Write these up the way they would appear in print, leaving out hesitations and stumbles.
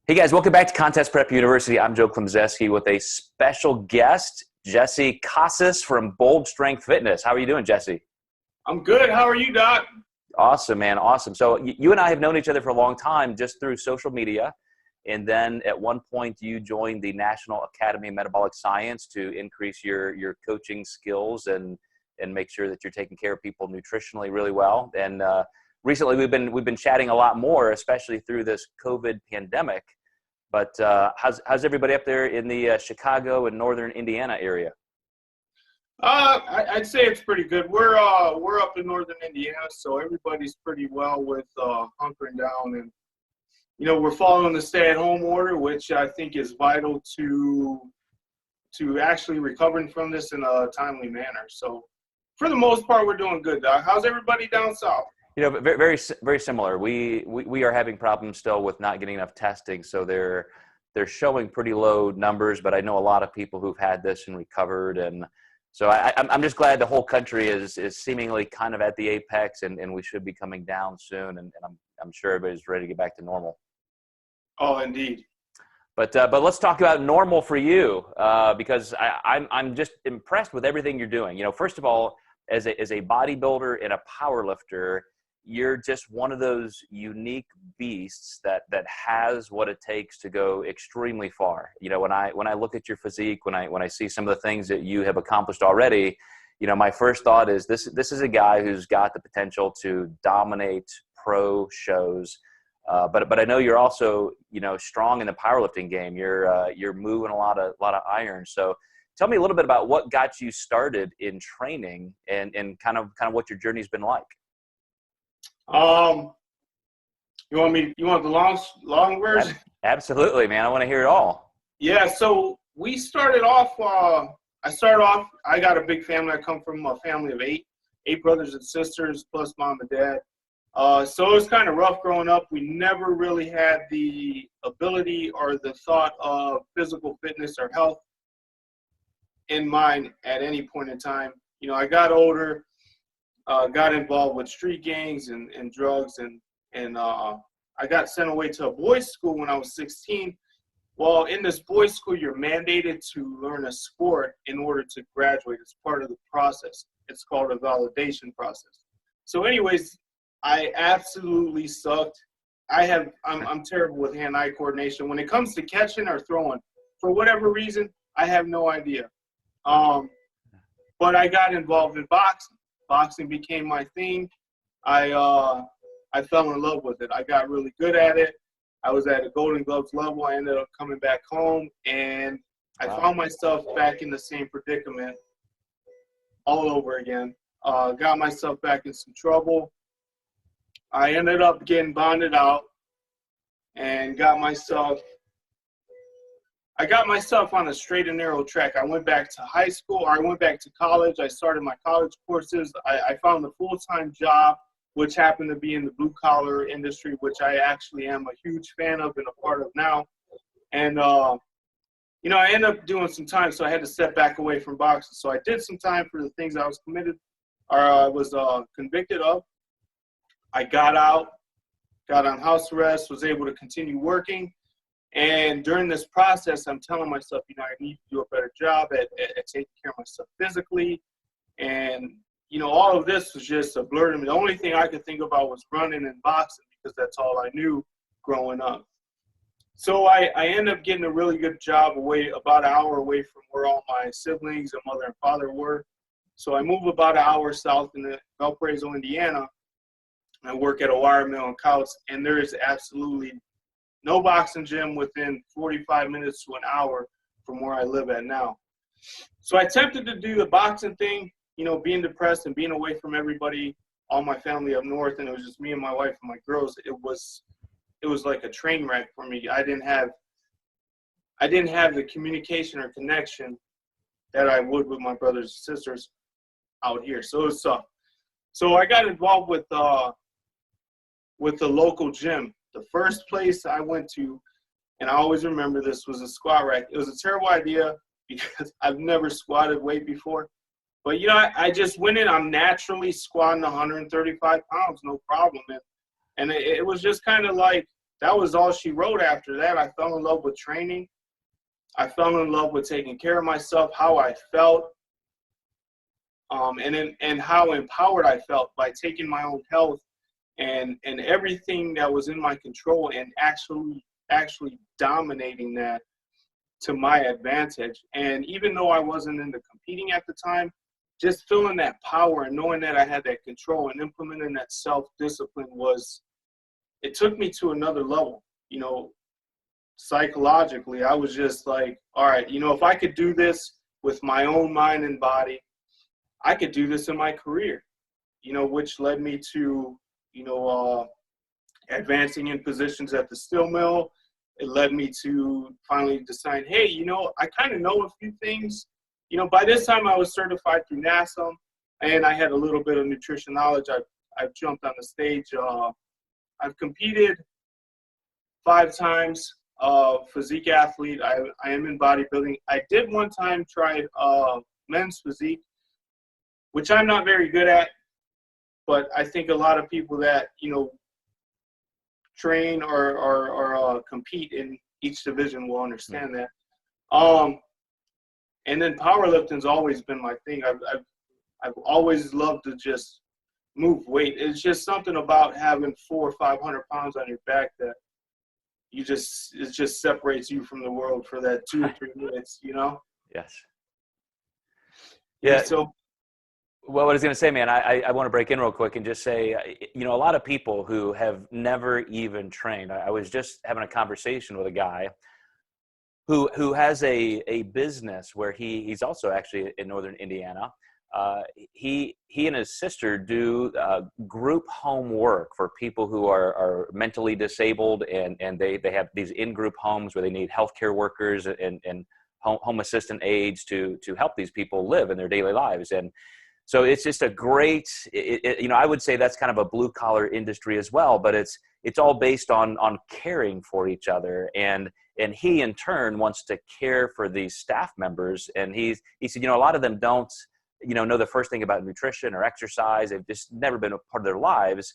Hey guys, welcome back to Contest Prep University. I'm Joe Klemczewski with a special guest, Jessie Casas from Bold Strength Fitness. How are you doing, Jessie? I'm good. How are you, Doc? Awesome, man. Awesome. So you and I have known each other for a long time just through social media. And then at one point you joined the National Academy of Metabolic Science to increase your coaching skills and make sure that you're taking care of people nutritionally really well. And recently we've been chatting a lot more, especially through this COVID pandemic. But how's everybody up there in the Chicago and northern Indiana area? I'd say it's pretty good. We're up in northern Indiana, so everybody's pretty well with hunkering down, and we're following the stay-at-home order, which I think is vital to actually recovering from this in a timely manner. So for the most part, we're doing good, Doc. How's everybody down south? Very, very, very similar. We are having problems still with not getting enough testing, so they're showing pretty low numbers. But I know a lot of people who've had this and recovered, and so I'm just glad the whole country is seemingly kind of at the apex, and we should be coming down soon. And I'm sure everybody's ready to get back to normal. Oh, indeed. But let's talk about normal for you, because I'm just impressed with everything you're doing. First of all, as a bodybuilder and a powerlifter, you're just one of those unique beasts that has what it takes to go extremely far. When I look at your physique, when I see some of the things that you have accomplished already, my first thought is this is a guy who's got the potential to dominate pro shows. But I know you're also, strong in the powerlifting game. You're moving a lot of iron. So tell me a little bit about what got you started in training and kind of what your journey's been like. You want the long version? Absolutely, man. I want to hear it all. Yeah, so we started off, I got a big family. I come from a family of eight brothers and sisters, plus mom and dad. So it was kind of rough growing up. We never really had the ability or the thought of physical fitness or health in mind at any point in time. I got older, got involved with street gangs and drugs, and I got sent away to a boys' school when I was 16. Well, in this boys' school, you're mandated to learn a sport in order to graduate. It's part of the process. It's called a validation process. So anyways, I absolutely sucked. I'm terrible with hand-eye coordination. When it comes to catching or throwing, for whatever reason, I have no idea. But I got involved in boxing. Boxing became my thing. I fell in love with it. I got really good at it. I was at a Golden Gloves level. I ended up coming back home, and I found myself back in the same predicament all over again. Got myself back in some trouble. I ended up getting bonded out and got myself on a straight and narrow track. I went back to high school, or I went back to college. I started my college courses. I found a full-time job, which happened to be in the blue-collar industry, which I actually am a huge fan of and a part of now. And, I ended up doing some time, so I had to step back away from boxing. So I did some time for the things I was convicted of. I got out, got on house arrest, was able to continue working. And during this process, I'm telling myself, I need to do a better job at taking care of myself physically. And, all of this was just a blur to me. The only thing I could think about was running and boxing, because that's all I knew growing up. So I ended up getting a really good job about an hour away from where all my siblings and mother and father were. So I moved about an hour south in Valparaiso, Indiana. I work at a wire mill and couch, and there is absolutely no boxing gym within 45 minutes to an hour from where I live at now. So I attempted to do the boxing thing, being depressed and being away from everybody, all my family up north, and it was just me and my wife and my girls. It was like a train wreck for me. I didn't have the communication or connection that I would with my brothers and sisters out here. So it was tough. So I got involved with the local gym. The first place I went to, and I always remember this, was a squat rack. It was a terrible idea because I've never squatted weight before. But, I just went in. I'm naturally squatting 135 pounds, no problem. And it was just kind of like that was all she wrote after that. I fell in love with training. I fell in love with taking care of myself, how I felt, and how empowered I felt by taking my own health and everything that was in my control and actually dominating that to my advantage. And even though I wasn't into competing at the time, just feeling that power and knowing that I had that control and implementing that self-discipline it took me to another level. You know, psychologically, I was just like, all right, you know, if I could do this with my own mind and body, I could do this in my career, you know, which led me to, you know, advancing in positions at the steel mill. It led me to finally decide, hey, you know, I kind of know a few things. You know, by this time I was certified through NASM, and I had a little bit of nutrition knowledge. I've jumped on the stage. I've competed 5 times, physique athlete. I am in bodybuilding. I did one time try men's physique, which I'm not very good at, but I think a lot of people that, you know, train or compete in each division will understand that. And then powerlifting's always been my thing. I've always loved to just move weight. It's just something about having 400 or 500 pounds on your back that it just separates you from the world for that 2 or 3 minutes, you know? Yes. Yeah. So, well, what I was going to say, man, I want to break in real quick and just say, you know, a lot of people who have never even trained. I was just having a conversation with a guy who has a business where he's also actually in Northern Indiana. He and his sister do group home work for people who are mentally disabled, and they have these in-group homes where they need healthcare workers and home assistant aides to help these people live in their daily lives. And so it's just a great, you know, I would say that's kind of a blue collar industry as well, but it's all based on caring for each other. And he in turn wants to care for these staff members. And he said, you know, a lot of them don't, you know the first thing about nutrition or exercise. They've just never been a part of their lives.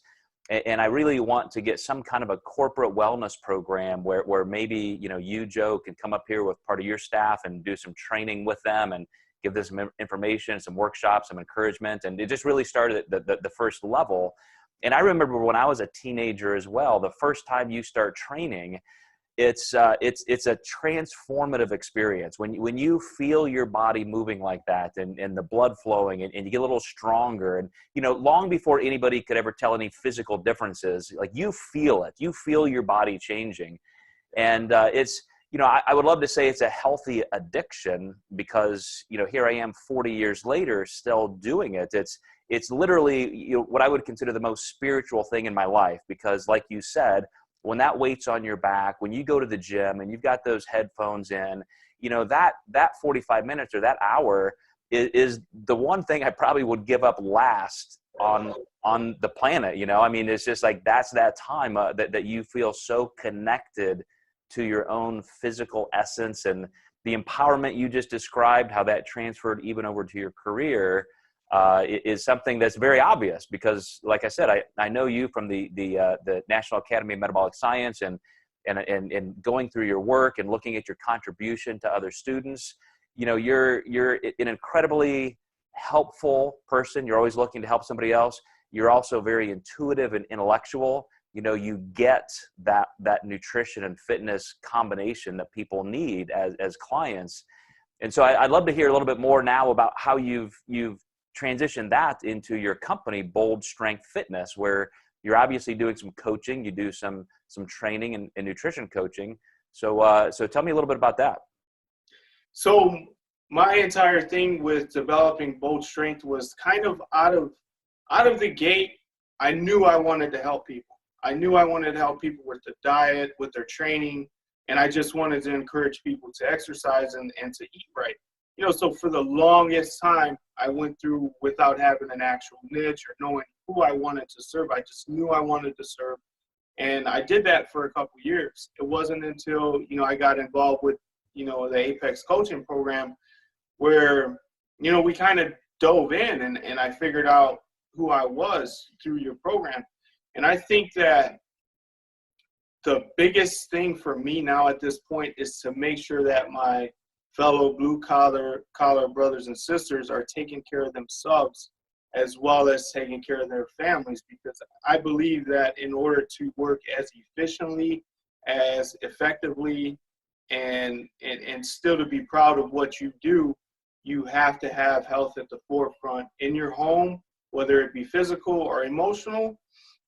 And I really want to get some kind of a corporate wellness program where maybe, you know, you, Joe, can come up here with part of your staff and do some training with them and give them some information, some workshops, some encouragement. And it just really started at the first level. And I remember when I was a teenager as well, the first time you start training, it's a transformative experience. When you feel your body moving like that and the blood flowing and you get a little stronger, and, you know, long before anybody could ever tell any physical differences, like you feel it, you feel your body changing. And it's, you know, I would love to say it's a healthy addiction because, you know, here I am 40 years later still doing it. It's literally, you know, what I would consider the most spiritual thing in my life, because like you said, when that weight's on your back, when you go to the gym and you've got those headphones in, you know, that 45 minutes or that hour is the one thing I probably would give up last on the planet. You know, I mean, it's just like, that's that time that you feel so connected to your own physical essence, and the empowerment you just described, how that transferred even over to your career, is something that's very obvious because, like I said, I know you from the National Academy of Metabolic Science and going through your work and looking at your contribution to other students. You know, you're an incredibly helpful person. You're always looking to help somebody else. You're also very intuitive and intellectual. You know, you get that nutrition and fitness combination that people need as clients. And so I'd love to hear a little bit more now about how you've transitioned that into your company, Bold Strength Fitness, where you're obviously doing some coaching, you do some training and nutrition coaching. So tell me a little bit about that. So my entire thing with developing Bold Strength was kind of out of the gate. I knew I wanted to help people. I knew I wanted to help people with the diet, with their training, and I just wanted to encourage people to exercise and to eat right. You know, so for the longest time, I went through without having an actual niche or knowing who I wanted to serve. I just knew I wanted to serve, and I did that for a couple of years. It wasn't until, you know, I got involved with, you know, the Apex coaching program where, you know, we kind of dove in and I figured out who I was through your program. And I think that the biggest thing for me now at this point is to make sure that my fellow blue collar brothers and sisters are taking care of themselves as well as taking care of their families, because I believe that in order to work as efficiently, as effectively, and still to be proud of what you do, you have to have health at the forefront in your home, whether it be physical or emotional,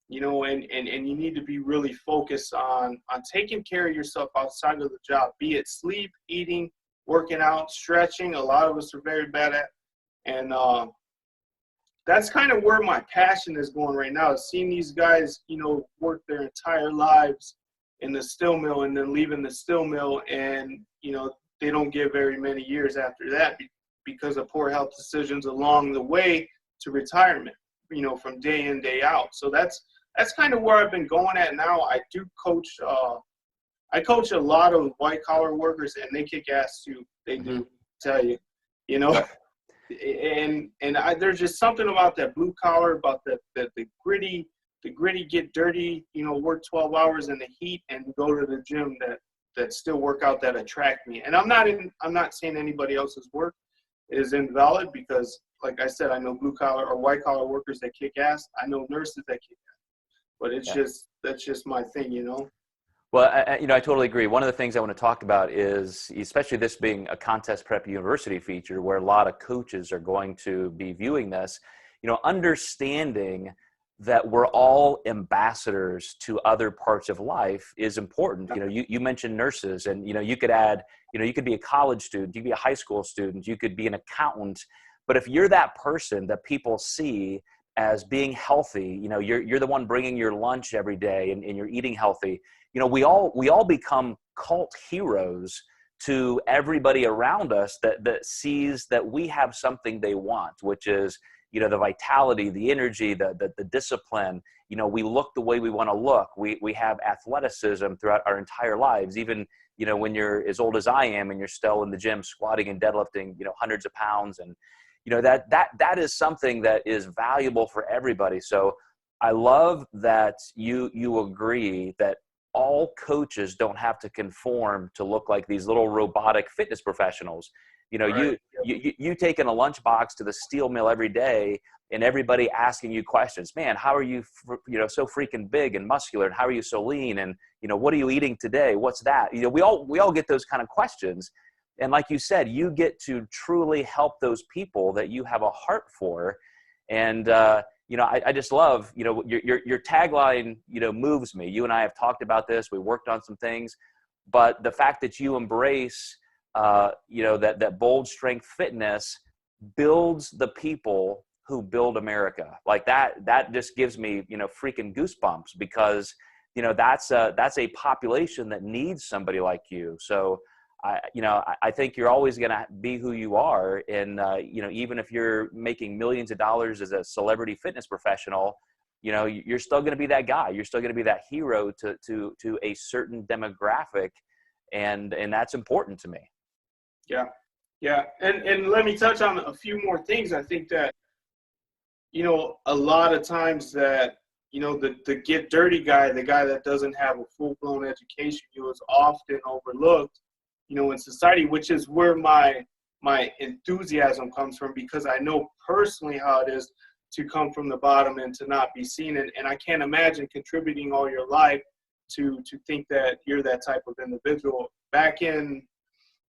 you know, and you need to be really focused on taking care of yourself outside of the job, be it sleep, eating, working out, stretching. A lot of us are very bad at, and that's kind of where my passion is going right now, is seeing these guys, you know, work their entire lives in the steel mill and then leaving the steel mill, and, you know, they don't get very many years after that because of poor health decisions along the way to retirement, you know, from day in, day out. So that's kind of where I've been going at now. I do coach, I coach a lot of white collar workers, and they kick ass too. They do, tell you, you know. And there's just something about that blue collar, about the gritty, get dirty, you know, work 12 hours in the heat and go to the gym that still work out, that attract me. And I'm not saying anybody else's work is invalid, because like I said, I know blue collar or white collar workers that kick ass. I know nurses that kick ass, but that's just my thing, you know. Well, you know, I totally agree. One of the things I want to talk about is, especially this being a Contest Prep University feature where a lot of coaches are going to be viewing this, you know, understanding that we're all ambassadors to other parts of life is important. You know, you mentioned nurses, and, you know, you could add, you know, you could be a college student, you could be a high school student, you could be an accountant. But if you're that person that people see as being healthy, you know, you're the one bringing your lunch every day and you're eating healthy, you know, we all become cult heroes to everybody around us that sees that we have something they want, which is, you know, the vitality, the energy, the discipline. You know, we look the way we want to look. We have athleticism throughout our entire lives, even, you know, when you're as old as I am and you're still in the gym squatting and deadlifting, you know, hundreds of pounds. And, you know, that is something that is valuable for everybody. So I love that you agree that all coaches don't have to conform to look like these little robotic fitness professionals. You know, right. you taking a lunchbox to the steel mill every day, and everybody asking you questions. Man, how are you, you know, so freaking big and muscular, and how are you so lean? And, you know, what are you eating today? What's that? You know, we all get those kind of questions. And like you said, you get to truly help those people that you have a heart for. And, you know, I just love, you know, your tagline, you know, moves me. You and I have talked about this. We worked on some things, but the fact that you embrace, you know, that bold strength fitness builds the people who build America. Like that just gives me, you know, freaking goosebumps, because, you know, that's a population that needs somebody like you. So, I think you're always going to be who you are. And, you know, even if you're making millions of dollars as a celebrity fitness professional, you know, you're still going to be that guy. You're still going to be that hero to a certain demographic. And that's important to me. Yeah. Yeah. And let me touch on a few more things. I think that, you know, a lot of times that, you know, the get dirty guy, the guy that doesn't have a full-blown education, you know, is often overlooked, you know, in society, which is where my enthusiasm comes from, because I know personally how it is to come from the bottom and to not be seen. And I can't imagine contributing all your life to think that you're that type of individual. Back in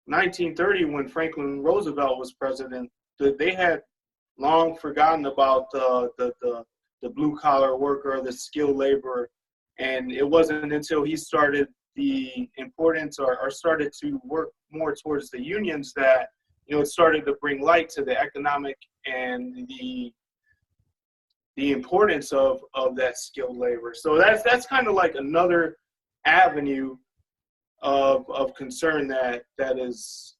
1930, when Franklin Roosevelt was president, they had long forgotten about the blue collar worker, the skilled laborer. And it wasn't until he started the importance or started to work more towards the unions that, you know, it started to bring light to the economic and the importance of that skilled labor. So that's kind of like another avenue of concern that is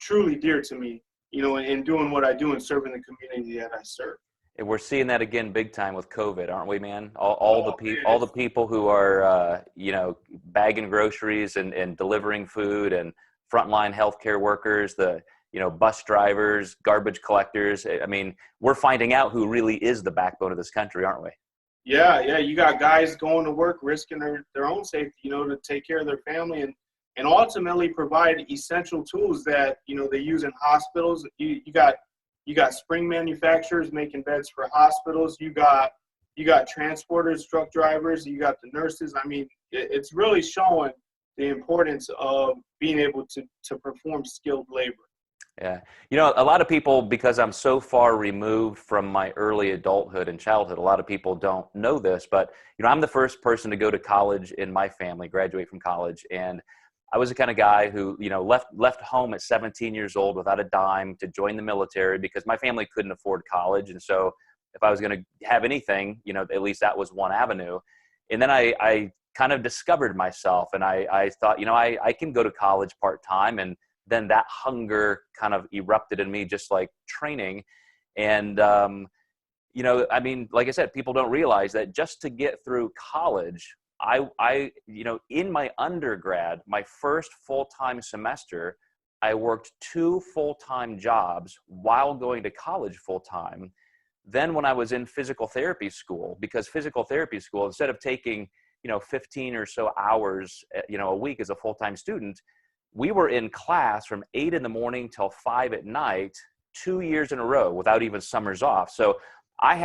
truly dear to me, you know, in doing what I do and serving the community that I serve. And we're seeing that again big time with COVID, aren't we, man? All the people who are, you know, bagging groceries and delivering food, and frontline healthcare workers, the, you know, bus drivers, garbage collectors. I mean, we're finding out who really is the backbone of this country, aren't we? Yeah. You got guys going to work, risking their own safety, to take care of their family and ultimately provide essential tools that, they use in hospitals. You got spring manufacturers making beds for hospitals. You got transporters, truck drivers, you got the nurses. I mean, it's really showing the importance of being able to perform skilled labor. Yeah. A lot of people, because I'm so far removed from my early adulthood and childhood, a lot of people don't know this, but, I'm the first person to go to college in my family, graduate from college. And I was the kind of guy who, left home at 17 years old without a dime to join the military because my family couldn't afford college. And so if I was going to have anything, at least that was one avenue. And then I kind of discovered myself, and I thought, I can go to college part-time. And then that hunger kind of erupted in me, just like training. And, I mean, like I said, people don't realize that just to get through college, I in my undergrad, my first full-time semester, I worked 2 full-time jobs while going to college full-time. Then when I was in physical therapy school, because physical therapy school, instead of taking, 15 or so hours, a week as a full-time student, we were in class from 8 in the morning till 5 at night, 2 years in a row without even summers off. So I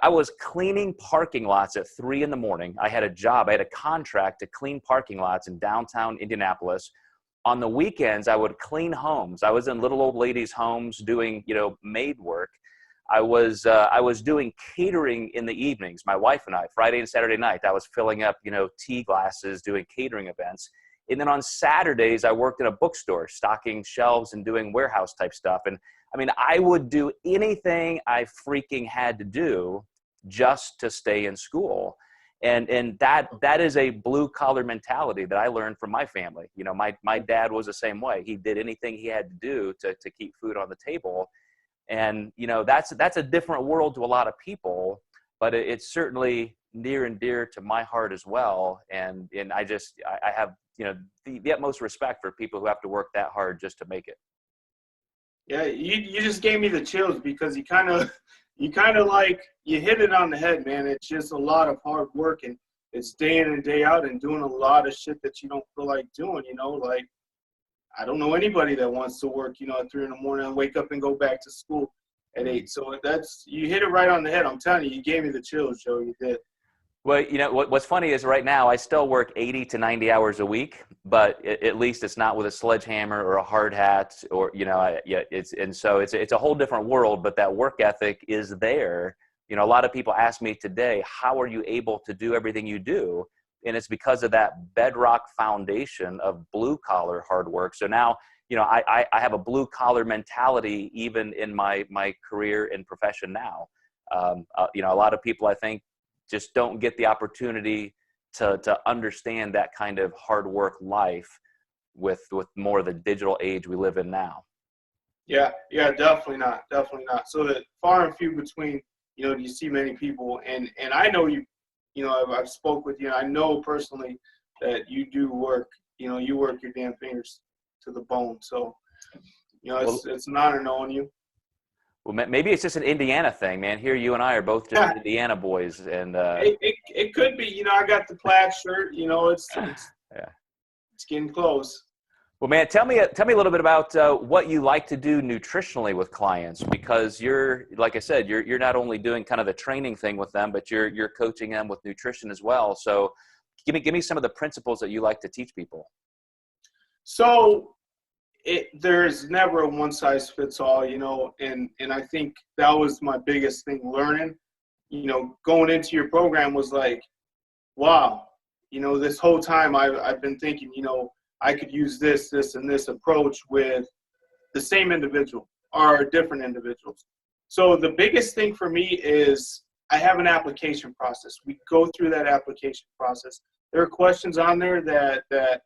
was cleaning parking lots at 3 in the morning. I had a job, I had a contract to clean parking lots in downtown Indianapolis. On the weekends, I would clean homes. I was in little old ladies' homes doing, maid work. I was doing catering in the evenings. My wife and I, Friday and Saturday night, I was filling up, tea glasses, doing catering events. And then on Saturdays, I worked in a bookstore, stocking shelves and doing warehouse type stuff. And I mean, I would do anything I freaking had to do just to stay in school. And that is a blue collar mentality that I learned from my family. My dad was the same way. He did anything he had to do to keep food on the table. And, that's a different world to a lot of people, but it's certainly near and dear to my heart as well. And I have, the utmost respect for people who have to work that hard just to make it. Yeah, you just gave me the chills because you kind of like, you hit it on the head, man. It's just a lot of hard work, and it's day in and day out and doing a lot of shit that you don't feel like doing, like, I don't know anybody that wants to work, at 3 in the morning and wake up and go back to school at 8. So you hit it right on the head. I'm telling you, you gave me the chills, Joe. You did. Well, what's funny is right now I still work 80 to 90 hours a week, but at least it's not with a sledgehammer or a hard hat or, it's a whole different world, but that work ethic is there. A lot of people ask me today, how are you able to do everything you do? And it's because of that bedrock foundation of blue collar hard work. So now, I have a blue collar mentality even in my career and profession now. A lot of people, I think, just don't get the opportunity to understand that kind of hard work life with more of the digital age we live in now. Yeah, definitely not. So that far and few between, do you see many people, and I know you, I've spoke with you. I know personally that you do work, you work your damn fingers to the bone. So, it's an honor knowing you. Well, maybe it's just an Indiana thing, man. Here, you and I are both just Indiana boys, and it could be. I got the plaid shirt. It's getting close. Well, man, tell me a little bit about what you like to do nutritionally with clients, because you're, like I said, you're not only doing kind of the training thing with them, but you're coaching them with nutrition as well. So, give me some of the principles that you like to teach people. So, there's never a one size fits all, and I think that was my biggest thing learning. Going into your program was like, wow, this whole time I've been thinking, I could use this, and this approach with the same individual or different individuals. So the biggest thing for me is I have an application process. We go through that application process. There are questions on there that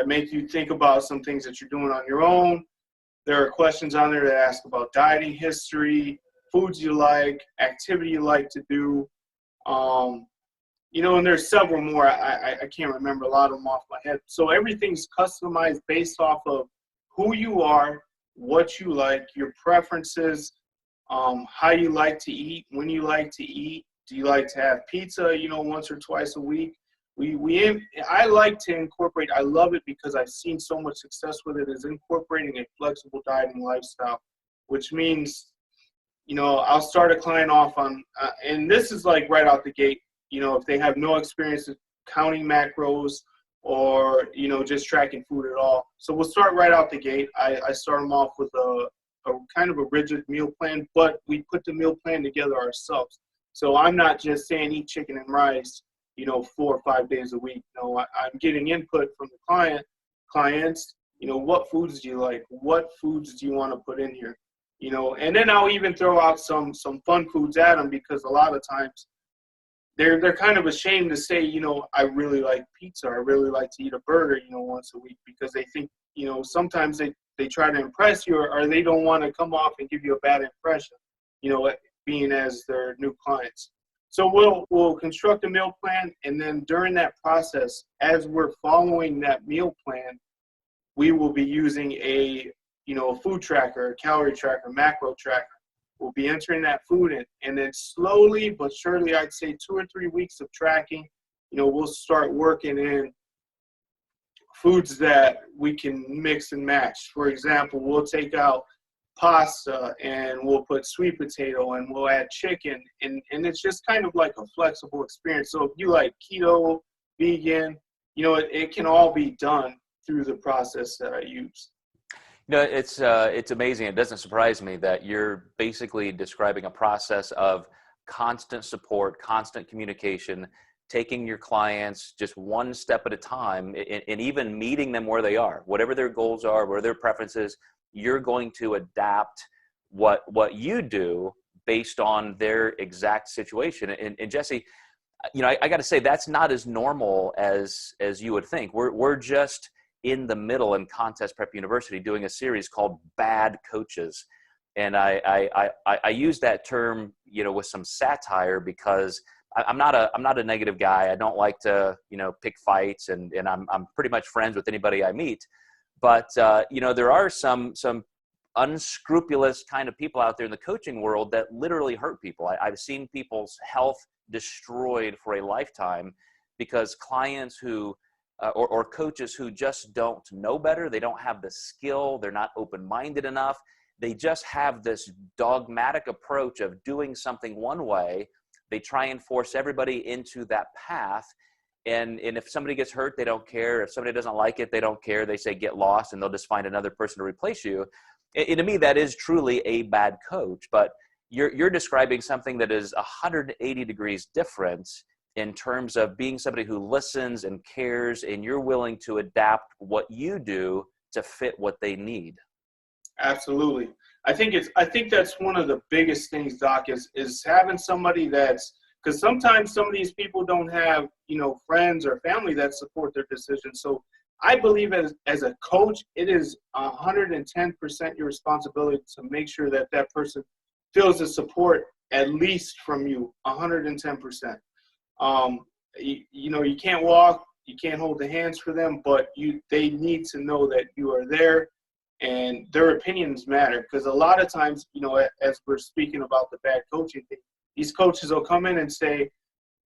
make you think about some things that you're doing on your own. There are questions on there that ask about dieting history, foods you like, activity you like to do. And there's several more. I can't remember a lot of them off my head. So everything's customized based off of who you are, what you like, your preferences, how you like to eat, when you like to eat, Do you like to have pizza, once or twice a week? I like to incorporate. I love it because I've seen so much success with it. Is incorporating a flexible dieting lifestyle, which means, I'll start a client off on, and this is like right out the gate. If they have no experience with counting macros or just tracking food at all, so we'll start right out the gate. I start them off with a kind of a rigid meal plan, but we put the meal plan together ourselves. So I'm not just saying eat chicken and rice, 4 or 5 days a week. I'm getting input from the clients, what foods do you like? What foods do you want to put in here? And then I'll even throw out some fun foods at them, because a lot of times they're kind of ashamed to say, I really like pizza. I really like to eat a burger, once a week, because they think, sometimes they try to impress you, or they don't want to come off and give you a bad impression, being as their new clients. So we'll construct a meal plan, and then during that process, as we're following that meal plan, we will be using a food tracker, a calorie tracker, macro tracker. We'll be entering that food in, and then slowly but surely, I'd say 2 or 3 weeks of tracking, we'll start working in foods that we can mix and match. For example, we'll take out pasta and we'll put sweet potato and we'll add chicken, and it's just kind of like a flexible experience. So if you like keto, vegan, it can all be done through the process that I use. It's amazing. It doesn't surprise me that you're basically describing a process of constant support, constant communication, taking your clients just one step at a time, and even meeting them where they are, whatever their goals are, where their preferences. You're going to adapt what you do based on their exact situation. And Jesse, I got to say, that's not as normal as you would think. We're just in the middle in Contest Prep University doing a series called Bad Coaches. And I use that term, with some satire, because I'm not a negative guy. I don't like to, pick fights, and I'm pretty much friends with anybody I meet. But, there are some unscrupulous kind of people out there in the coaching world that literally hurt people. I've seen people's health destroyed for a lifetime because clients who, or coaches who just don't know better, they don't have the skill, they're not open-minded enough. They just have this dogmatic approach of doing something one way. They try and force everybody into that path. And if somebody gets hurt, they don't care. If somebody doesn't like it, they don't care. They say, get lost, and they'll just find another person to replace you. And to me, that is truly a bad coach. But you're describing something that is 180 degrees different in terms of being somebody who listens and cares, and you're willing to adapt what you do to fit what they need. Absolutely. I think that's one of the biggest things, Doc, is having somebody because sometimes some of these people don't have, friends or family that support their decisions. So I believe as a coach, it is 110% your responsibility to make sure that that person feels the support, at least from you, 110%. You can't walk, you can't hold the hands for them, but they need to know that you are there, and their opinions matter. Because a lot of times, as we're speaking about the bad coaching thing, these coaches will come in and say,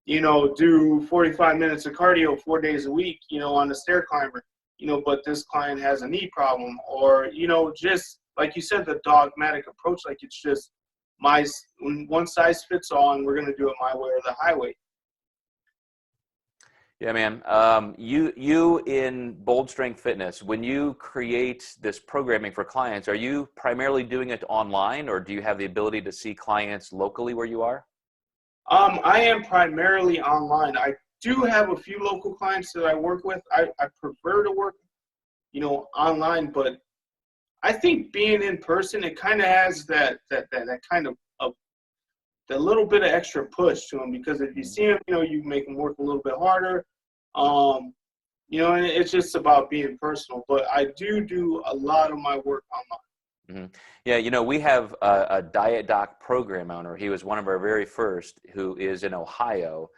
do 45 minutes of cardio 4 days a week, on the stair climber, but this client has a knee problem, or, just like you said, the dogmatic approach, like it's just one size fits all, and we're going to do it my way or the highway. Yeah, man. You in Bold Strength Fitness, when you create this programming for clients, are you primarily doing it online, or do you have the ability to see clients locally where you are? I am primarily online. I do have a few local clients that I work with. I prefer to work, online, but I think being in person, it kind of has that kind of the little bit of extra push to them, because if you see them, you make them work a little bit harder. And it's just about being personal. But I do a lot of my work online. Mm-hmm. Yeah, we have a Diet Doc program owner. He was one of our very first, who is in Ohio.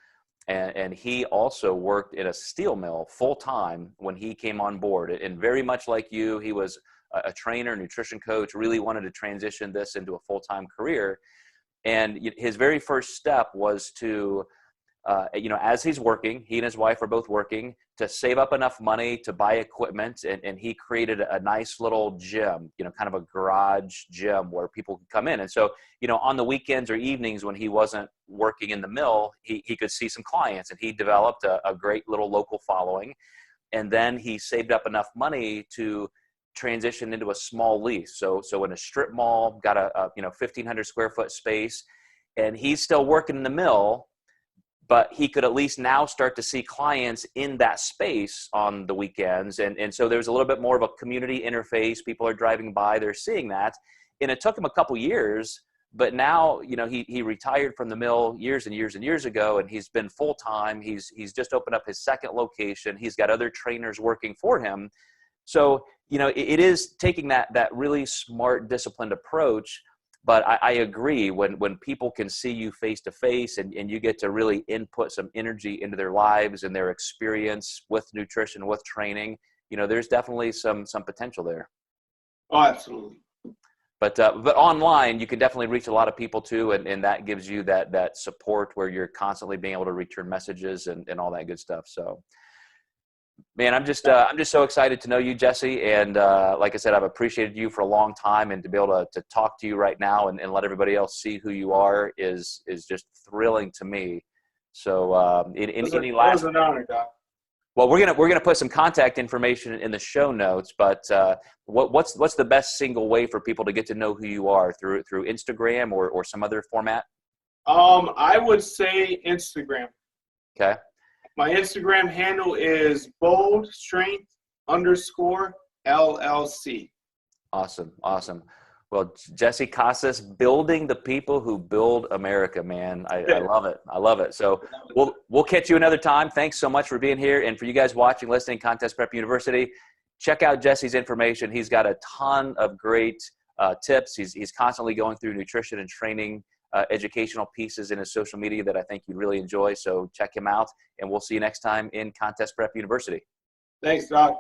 And he also worked in a steel mill full-time when he came on board. And very much like you, he was a trainer, nutrition coach, really wanted to transition this into a full-time career. And his very first step was to, as he's working, he and his wife are both working, to save up enough money to buy equipment. And he created a nice little gym, kind of a garage gym where people could come in. And so, on the weekends or evenings when he wasn't working in the mill, he could see some clients, and he developed a great little local following. And then he saved up enough money to transition into a small lease. So in a strip mall, got a 1,500 square foot space, and he's still working in the mill, but he could at least now start to see clients in that space on the weekends. And so there's a little bit more of a community interface. People are driving by, they're seeing that. And it took him a couple years, but now, he retired from the mill years and years and years ago, and he's been full-time. He's just opened up his second location. He's got other trainers working for him. So, it is taking that really smart, disciplined approach. But I agree, when people can see you face to face, and you get to really input some energy into their lives and their experience with nutrition, with training, there's definitely some potential there. Oh, absolutely. But online, you can definitely reach a lot of people too, and that gives you that support where you're constantly being able to return messages and all that good stuff. So, man, I'm just so excited to know you, Jesse. And like I said, I've appreciated you for a long time, and to be able to talk to you right now and let everybody else see who you are is just thrilling to me. So, any last? It was an honor, Doc. Well, we're gonna put some contact information in the show notes. But what's the best single way for people to get to know who you are, through Instagram or some other format? I would say Instagram. Okay. My Instagram handle is boldstrength_LLC. Awesome. Well, Jessie Casas, building the people who build America, man. I love it. So we'll catch you another time. Thanks so much for being here. And for you guys watching, listening, Contest Prep University, check out Jesse's information. He's got a ton of great tips. He's constantly going through nutrition and training educational pieces in his social media that I think you'd really enjoy. So check him out, and we'll see you next time in Contest Prep University. Thanks, Doc.